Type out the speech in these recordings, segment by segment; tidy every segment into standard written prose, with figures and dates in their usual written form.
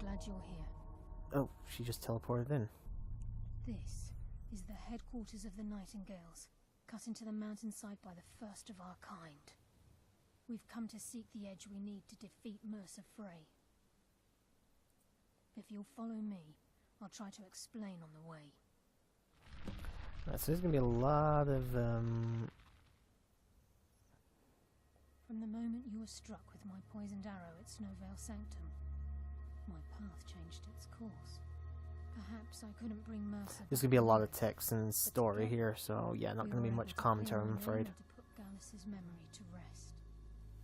glad you're here. Oh, she just teleported in. This is the headquarters of the Nightingales, cut into the mountainside by the first of our kind. We've come to seek the edge we need to defeat Mercer Frey. If you'll follow me, I'll try to explain on the way. Right, so there's gonna be a lot of From the moment you were struck with my poisoned arrow at Snowvale Sanctum, my path changed its course. Perhaps I couldn't bring Mercer. there's gonna be a lot of text and story here, so yeah, not gonna be much commentary, I'm afraid. To put Gallus's memory to rest.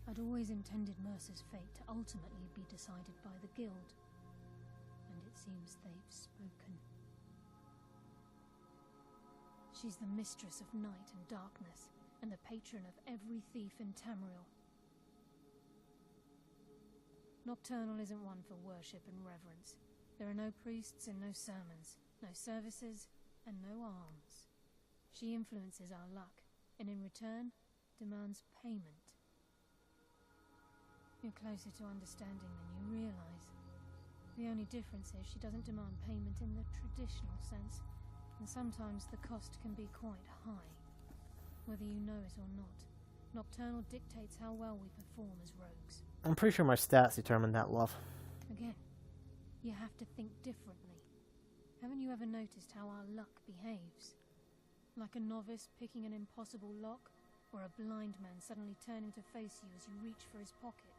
I'd always intended Mercer's fate to ultimately be decided by the Guild, and it seems they've spoken. She's the mistress of night and darkness, and the patron of every thief in Tamriel. Nocturnal isn't one for worship and reverence. There are no priests and no sermons, no services, and no alms. She influences our luck, and in return, demands payment. You're closer to understanding than you realize. The only difference is she doesn't demand payment in the traditional sense, and sometimes the cost can be quite high. Whether you know it or not, Nocturnal dictates how well we perform as rogues. I'm pretty sure my stats determine that, love. Again, you have to think differently. Haven't you ever noticed how our luck behaves? Like a novice picking an impossible lock, or a blind man suddenly turning to face you as you reach for his pocket.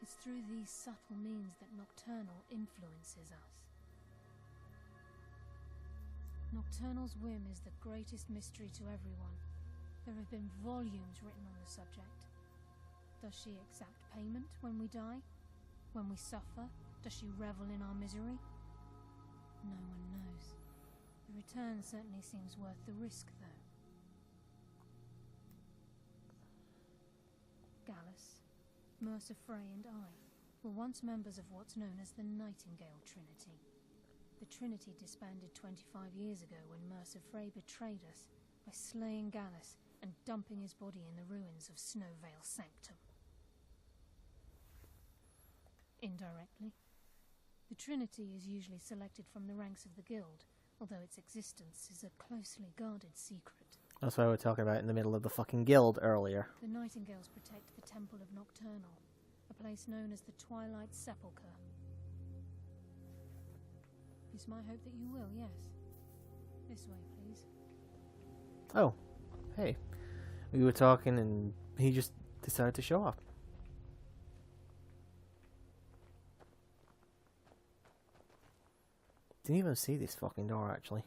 It's through these subtle means that Nocturnal influences us. Nocturnal's whim is the greatest mystery to everyone. There have been volumes written on the subject. Does she exact payment when we die? When we suffer? Does she revel in our misery? No one knows. The return certainly seems worth the risk, though. Gallus, Mercer Frey and I were once members of what's known as the Nightingale Trinity. The Trinity disbanded 25 years ago when Mercer Frey betrayed us by slaying Gallus and dumping his body in the ruins of Snowvale Sanctum. Indirectly, the Trinity is usually selected from the ranks of the Guild, although its existence is a closely guarded secret. That's what we were talking about in the middle of the fucking guild earlier. The Nightingales protect the Temple of Nocturnal, a place known as the Twilight Sepulchre. It's my hope that you will, yes. This way, please. Oh, hey. We were talking and he just decided to show up. Didn't even see this fucking door, actually.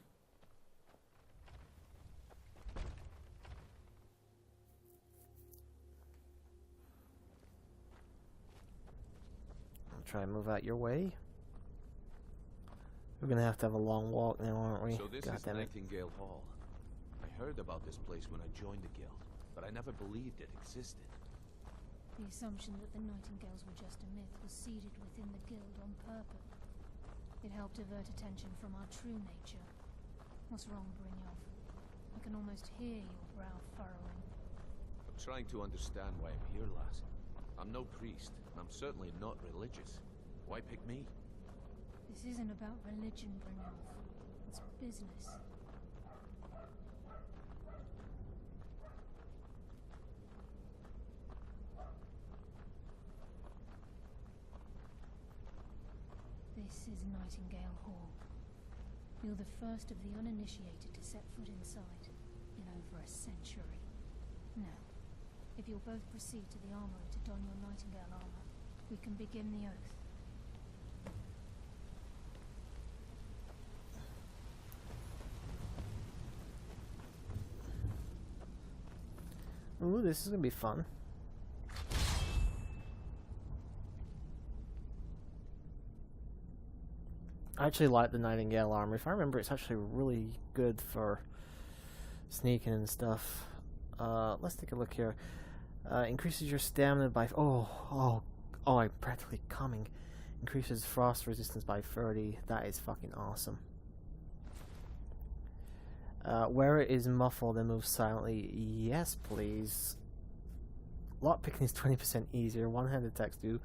I'll try and move out your way. We're gonna have to have a long walk now, aren't we? So this is Nightingale Hall. I heard about this place when I joined the guild, but I never believed it existed. The assumption that the Nightingales were just a myth was seeded within the guild on purpose. It helped divert attention from our true nature. What's wrong, Brynjolf? I can almost hear your brow furrowing. I'm trying to understand why I'm here, lass. I'm no priest, and I'm certainly not religious. Why pick me? This isn't about religion, Brynjolf. It's business. This is Nightingale Hall. You're the first of the uninitiated to set foot inside in over a century. Now, if you'll both proceed to the armory to don your Nightingale armor, we can begin the oath. Ooh, this is gonna be fun. I actually like the Nightingale armor. If I remember, it's actually really good for sneaking and stuff. Let's take a look here. Increases your stamina by... Oh, I'm practically coming. Increases frost resistance by 30. That is fucking awesome. Where it is muffled and moves silently. Yes, please. Lockpicking is 20% easier. One-handed attacks do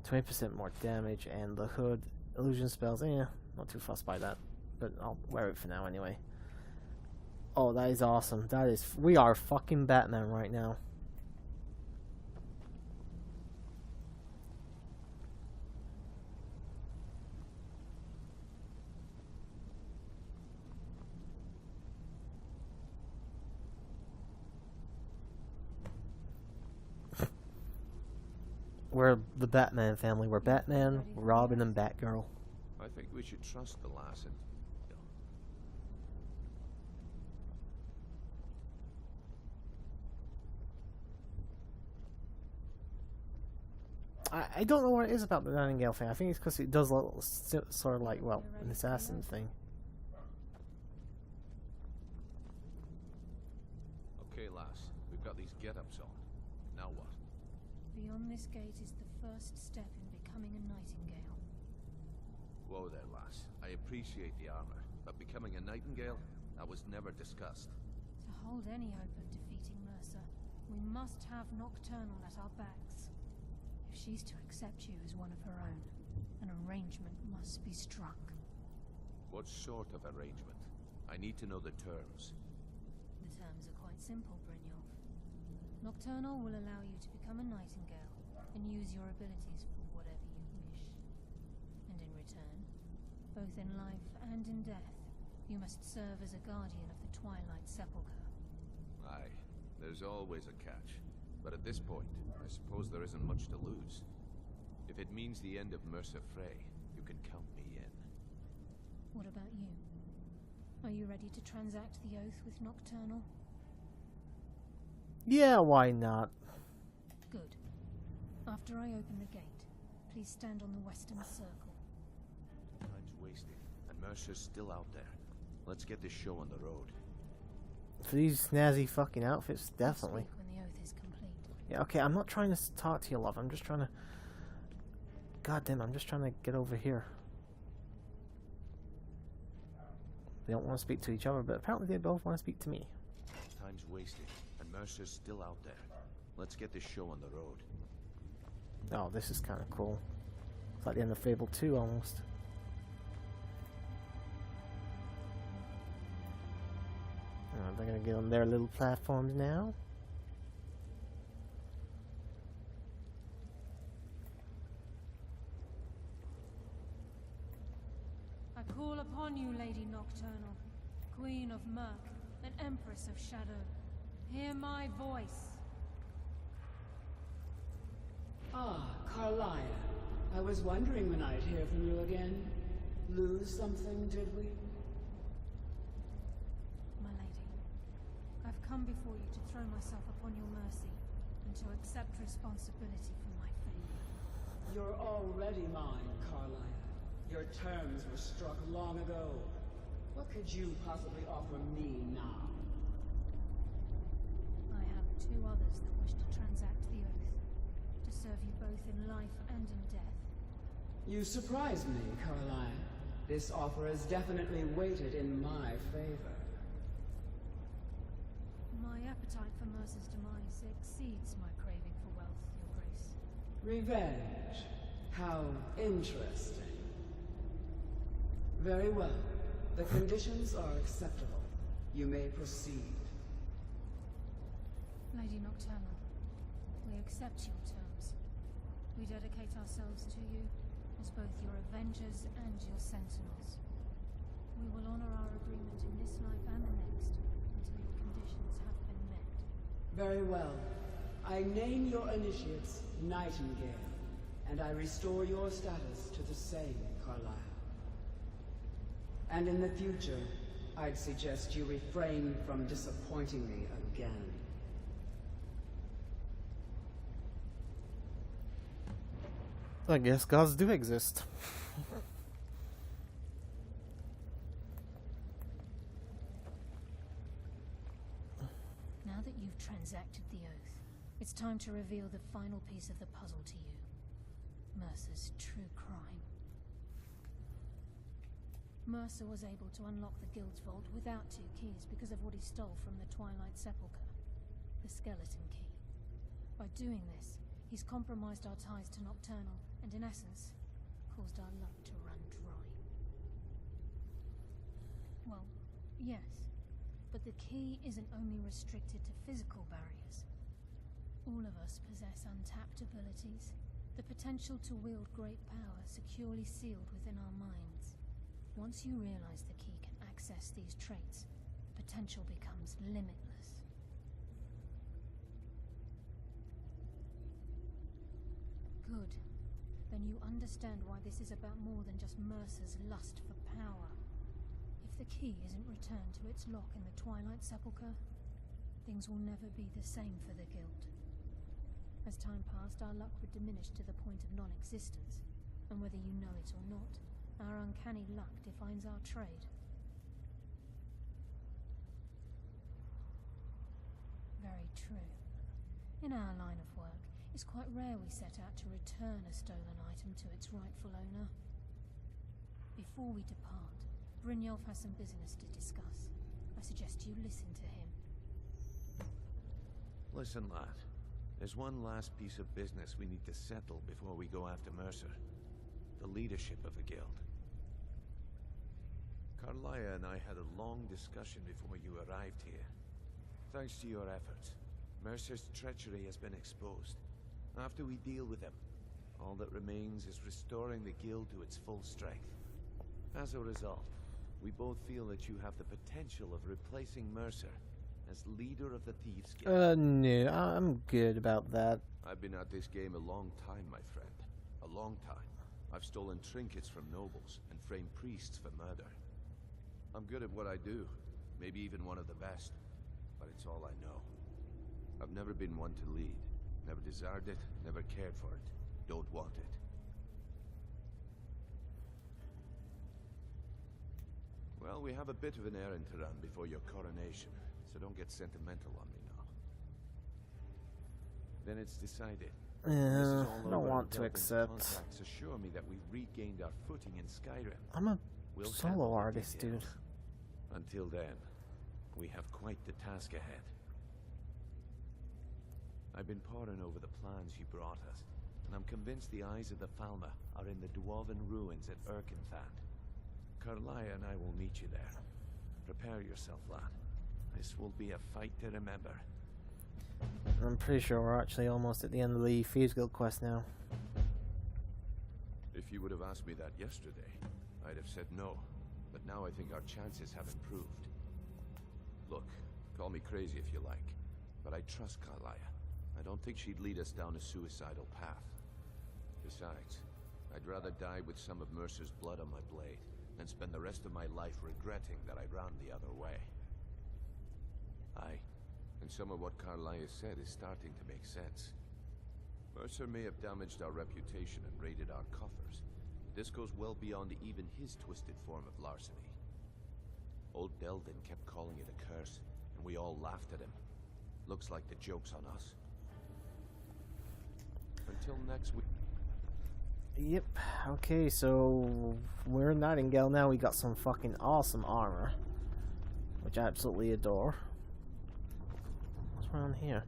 20% more damage, and the hood Illusion spells, not too fussed by that. But I'll wear it for now anyway. Oh, that is awesome. That is... We are fucking Batman right now. We're the Batman family. We're Batman, Robin, and Batgirl. I think we should trust the lass and... I don't know what it is about the Nightingale thing. I think it's because it does look sort of like, well, an assassin thing. Okay, lass. We've got these get-ups on. Now what? Beyond this gate is the first step in becoming a nightingale. Whoa there, lass. I appreciate the armor, but becoming a nightingale? That was never discussed. To hold any hope of defeating Mercer, we must have Nocturnal at our backs. If she's to accept you as one of her own, an arrangement must be struck. What sort of arrangement? I need to know the terms. The terms are quite simple, Brynjolf. Nocturnal will allow you to become a nightingale and use your abilities for whatever you wish. And in return, both in life and in death, you must serve as a guardian of the Twilight Sepulchre. Aye, there's always a catch. But at this point, I suppose there isn't much to lose. If it means the end of Mercer Frey, you can count me in. What about you? Are you ready to transact the oath with Nocturnal? Yeah, why not? Good. After I open the gate, please stand on the western circle. Time's wasting, and Mercer's still out there. Let's get this show on the road. For these snazzy fucking outfits, definitely. Speak when the oath is complete. Yeah, okay, I'm not trying to talk to you, love. I'm just trying to... God damn, I'm just trying to get over here. They don't want to speak to each other, but apparently they both want to speak to me. Time's wasting, and Mercer's still out there. Let's get this show on the road. Oh, this is kind of cool. It's like the end of Fable 2, almost. They're gonna get on their little platforms now. I call upon you, Lady Nocturnal, Queen of Murk, and Empress of Shadow. Hear my voice. Ah, Carlia. I was wondering when I'd hear from you again. Lose something, did we? My lady, I've come before you to throw myself upon your mercy, and to accept responsibility for my failure. You're already mine, Carlia. Your terms were struck long ago. What could you possibly offer me now? I have two others that wish to transact the oath, to serve you both in life and in death. You surprise me, Carlia. This offer is definitely weighted in my favor. My appetite for Mercer's demise exceeds my craving for wealth, Your Grace. Revenge. How interesting. Very well. The conditions are acceptable. You may proceed. Lady Nocturnal, we accept your terms. We dedicate ourselves to you as both your avengers and your sentinels. We will honor our agreement in this life and the next until your conditions have been met. Very well. I name your initiates Nightingale, and I restore your status to the same, Carlisle. And in the future, I'd suggest you refrain from disappointing me again. I guess gods do exist. Now that you've transacted the oath, it's time to reveal the final piece of the puzzle to you. Mercer's true crime. Mercer was able to unlock the Guild's vault without two keys because of what he stole from the Twilight Sepulchre, the skeleton key. By doing this, he's compromised our ties to Nocturnal and, in essence, caused our luck to run dry. Well, yes, but the key isn't only restricted to physical barriers. All of us possess untapped abilities, the potential to wield great power securely sealed within our minds. Once you realize the key can access these traits, the potential becomes limitless. Good. Then you understand why this is about more than just Mercer's lust for power. If the key isn't returned to its lock in the Twilight Sepulchre, things will never be the same for the Guild. As time passed, our luck would diminish to the point of non-existence, and whether you know it or not, our uncanny luck defines our trade. Very true. In our line of work, it's quite rare we set out to return a stolen item to its rightful owner. Before we depart, Brynjolf has some business to discuss. I suggest you listen to him. Listen, lad. There's one last piece of business we need to settle before we go after Mercer. The leadership of the Guild. Carlia and I had a long discussion before you arrived here. Thanks to your efforts, Mercer's treachery has been exposed. After we deal with him, all that remains is restoring the Guild to its full strength. As a result, we both feel that you have the potential of replacing Mercer as leader of the Thieves Guild. No, I'm good about that. I've been at this game a long time, my friend. A long time. I've stolen trinkets from nobles and framed priests for murder. I'm good at what I do, maybe even one of the best, but it's all I know. I've never been one to lead. Never desired it, never cared for it. Don't want it. Well, we have a bit of an errand to run before your coronation, so don't get sentimental on me now. Then it's decided. I don't want to accept. Contacts assure me that we've regained our footing in Skyrim. I'm a We'll solo handle the artist, dude. details. Until then, we have quite the task ahead. I've been poring over the plans you brought us, and I'm convinced the eyes of the Falmer are in the dwarven ruins at Erkenthand. Carlia and I will meet you there. Prepare yourself, lad. This will be a fight to remember. I'm pretty sure we're actually almost at the end of the Thieves Guild quest now. If you would have asked me that yesterday, I'd have said no. But now I think our chances have improved. Look, call me crazy if you like, but I trust Carlia. I don't think she'd lead us down a suicidal path. Besides, I'd rather die with some of Mercer's blood on my blade than spend the rest of my life regretting that I ran the other way. Aye, and some of what Carlia said is starting to make sense. Mercer may have damaged our reputation and raided our coffers, but this goes well beyond even his twisted form of larceny. Old Delvin kept calling it a curse, and we all laughed at him. Looks like the joke's on us. Until next week. Yep. Okay, so we're in Nightingale now. We got some fucking awesome armor, which I absolutely adore. What's around here?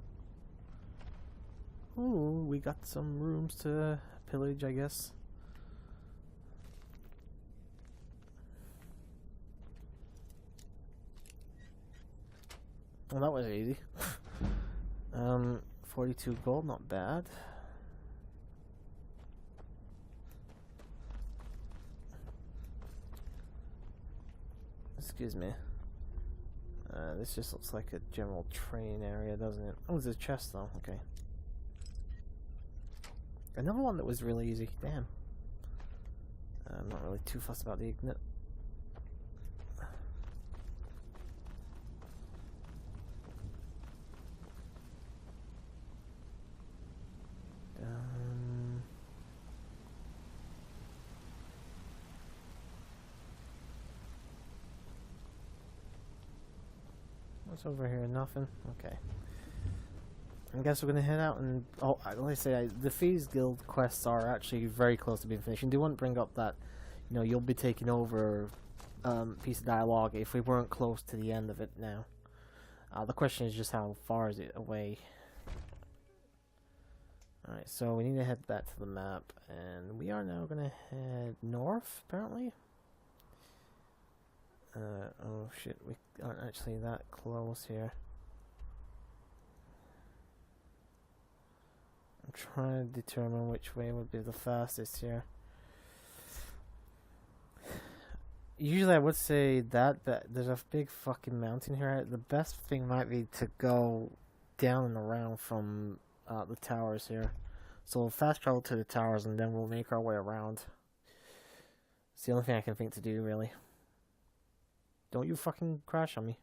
Ooh, we got some rooms to pillage, I guess. Well, that was easy. 42 gold, not bad. Excuse me. This just looks like a general train area, doesn't it? Oh, there's a chest though. Okay. Another one that was really easy. Damn. I'm not really too fussed about the ignite. What's over here? Nothing? Okay. I guess we're gonna head out and... Oh, let me say, the Thieves Guild quests are actually very close to being finished. And do want to bring up that, you know, you'll be taking over piece of dialogue if we weren't close to the end of it now. The question is just how far is it away? Alright, so we need to head back to the map, and we are now gonna head north, apparently. Oh shit, we aren't actually that close here. I'm trying to determine which way would be the fastest here. Usually I would say that, but there's a big fucking mountain here. The best thing might be to go down and around from the towers here. So we'll fast travel to the towers and then we'll make our way around. It's the only thing I can think to do, really. Don't you fucking crash on me.